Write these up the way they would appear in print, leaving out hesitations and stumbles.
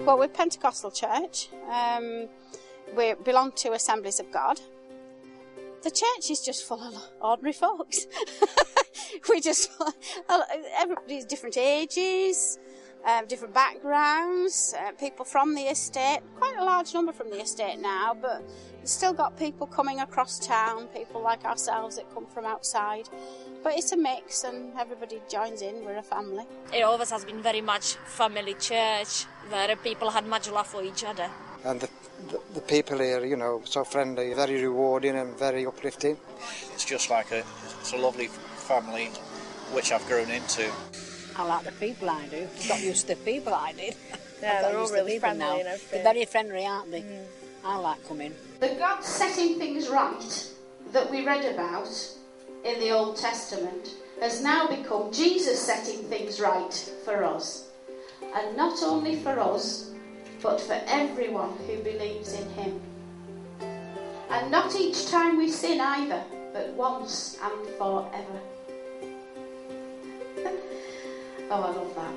Well, we're Pentecostal church. We belong to Assemblies of God. The church is just full of ordinary folks. Everybody's different ages, different backgrounds, people from the estate, quite a large number from the estate now, but we've still got people coming across town, people like ourselves that come from outside. But it's a mix and everybody joins in, we're a family. It always has been very much family church, where people had much love for each other. And the people here, you know, so friendly, very rewarding and very uplifting. It's just like it's a lovely family which I've grown into. I like the people I do. Got used to the people I did. Yeah, they're all really friendly now. And everything. They're very friendly, aren't they? I like coming. The God setting things right that we read about in the Old Testament has now become Jesus setting things right for us. And not only for us, but for everyone who believes in him. And not each time we sin either, but once and forever. Oh, I love that.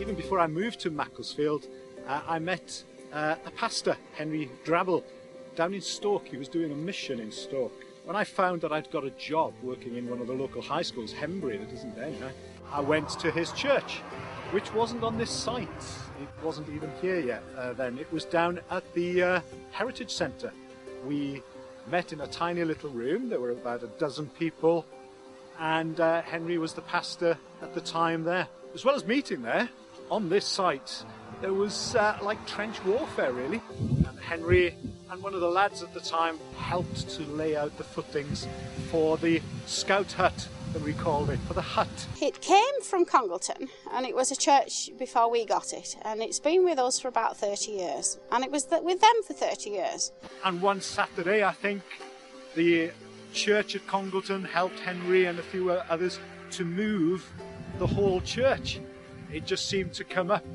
Even before I moved to Macclesfield, I met a pastor, Henry Drabble, down in Stoke. He was doing a mission in Stoke. When I found that I'd got a job working in one of the local high schools, Hembury, that isn't there now, I went to his church, which wasn't on this site. It wasn't even here yet then. It was down at the Heritage Centre. We met in a tiny little room. There were about a dozen people, and Henry was the pastor at the time there. As well as meeting there, on this site, there was like trench warfare, really. And Henry and one of the lads at the time helped to lay out the footings for the scout hut, that we called it, for the hut. It came from Congleton, and it was a church before we got it, and it's been with us for about 30 years, and it was with them for 30 years. And one Saturday, I think, the church at Congleton helped Henry and a few others to move the whole church. It just seemed to come up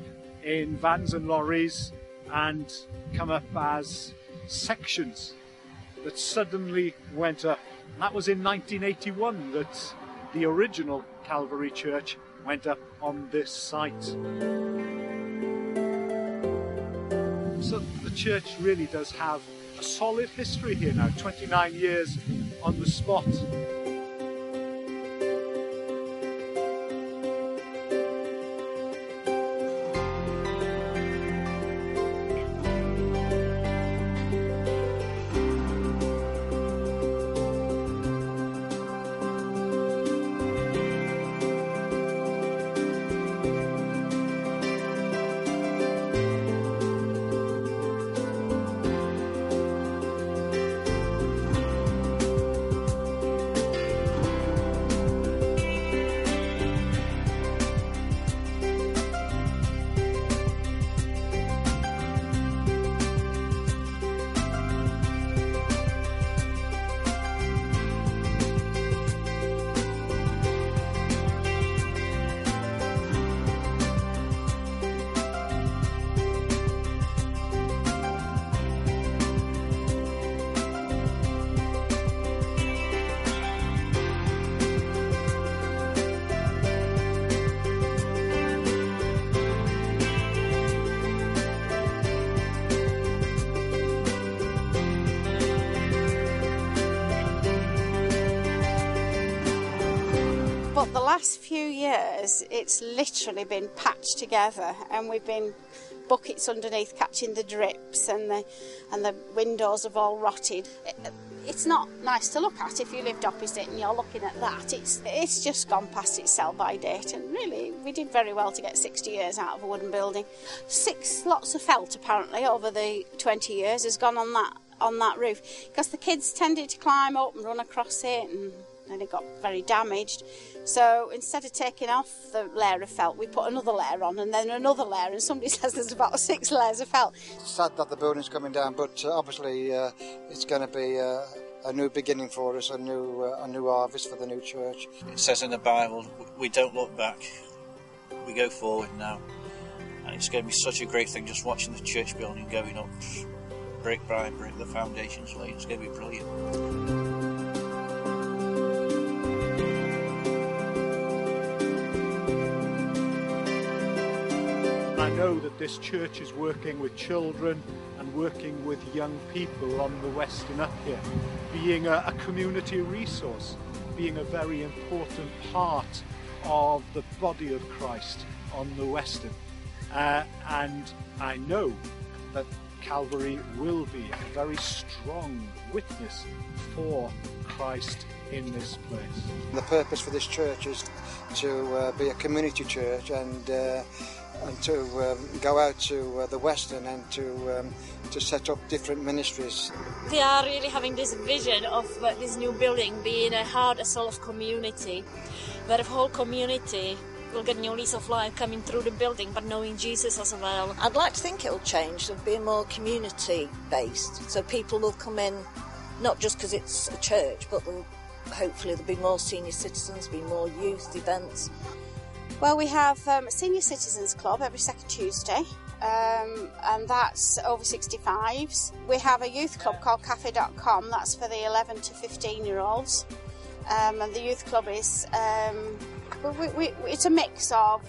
in vans and lorries and come up as sections that suddenly went up. And that was in 1981 that the original Calvary Church went up on this site. So the church really does have a solid history here now, 29 years on the spot. But the last few years, it's literally been patched together, and we've been buckets underneath catching the drips, and the windows have all rotted. It's not nice to look at if you lived opposite and you're looking at that. It's just gone past its sell-by date, and really we did very well to get 60 years out of a wooden building. 6 lots of felt apparently over the 20 years has gone on that roof, because the kids tended to climb up and run across it, and then it got very damaged. So instead of taking off the layer of felt, we put another layer on, and then another layer, and somebody says there's about 6 layers of felt. It's sad that the building's coming down, but obviously it's going to be a new beginning for us, a new harvest for the new church. It says in the Bible, we don't look back, we go forward now. And it's going to be such a great thing just watching the church building going up, brick by brick, the foundations laid. It's going to be brilliant. know that this church is working with children and working with young people on the Western up here, being a community resource, being a very important part of the body of Christ on the Western. And I know that Calvary will be a very strong witness for Christ in this place. The purpose for this church is to be a community church and to go out to the Western and to set up different ministries. They are really having this vision of this new building being a heart and soul of community, where the whole community will get a new lease of life coming through the building, but knowing Jesus as well. I'd like to think it'll change and be more community-based, so people will come in, not just because it's a church, but hopefully there'll be more senior citizens, be more youth events. Well, we have a Senior Citizens Club every second Tuesday, and that's over 65s. We have a youth club called cafe.com, that's for the 11 to 15-year-olds. And the youth club is, it's a mix of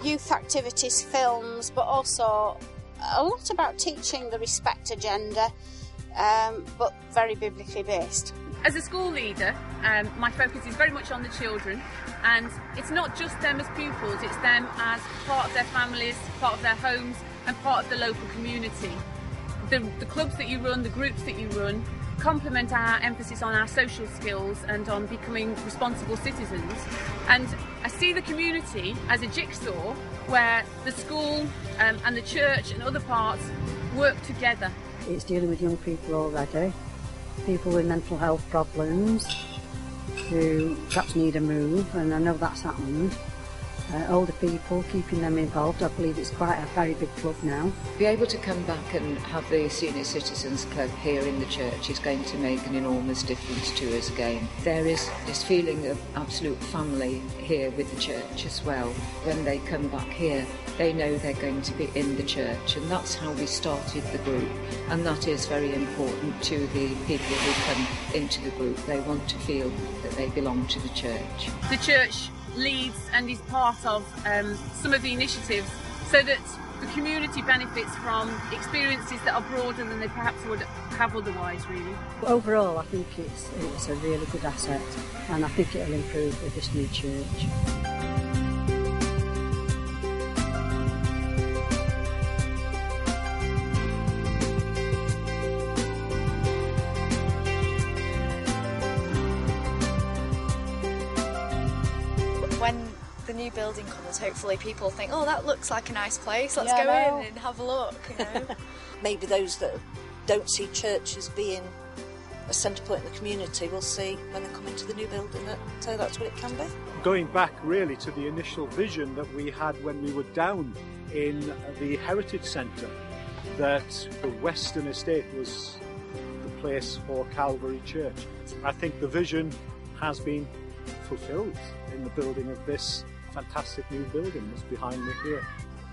youth activities, films, but also a lot about teaching the respect agenda, but very biblically based. As a school leader, my focus is very much on the children, and it's not just them as pupils, it's them as part of their families, part of their homes and part of the local community. The clubs that you run, the groups that you run, complement our emphasis on our social skills and on becoming responsible citizens. And I see the community as a jigsaw where the school and the church and other parts work together. It's dealing with young people already, people with mental health problems who perhaps need a move, and I know that's happened. Older people, keeping them involved. I believe it's quite a very big club now. Be able to come back and have the Senior Citizens Club here in the church is going to make an enormous difference to us again. There is this feeling of absolute family here with the church as well. When they come back here, they know they're going to be in the church, and that's how we started the group, and that is very important to the people who come into the group. They want to feel that they belong to the church. The church leads and is part of some of the initiatives so that the community benefits from experiences that are broader than they perhaps would have otherwise, really. Overall, I think it's a really good asset, and I think it'll improve with this new church. When the new building comes, hopefully people think, oh, that looks like a nice place, let's go in and have a look, you know. Maybe those that don't see church as being a centre point in the community will see when they come into the new building that that's what it can be. Going back really to the initial vision that we had when we were down in the Heritage Centre, that the Western Estate was the place for Calvary Church. I think the vision has been fulfilled in the building of this fantastic new building that's behind me here.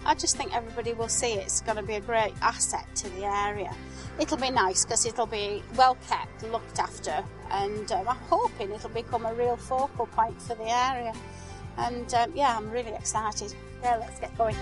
I just think everybody will see it's going to be a great asset to the area. It'll be nice because it'll be well kept, looked after, and I'm hoping it'll become a real focal point for the area. And yeah, I'm really excited. Yeah, let's get going.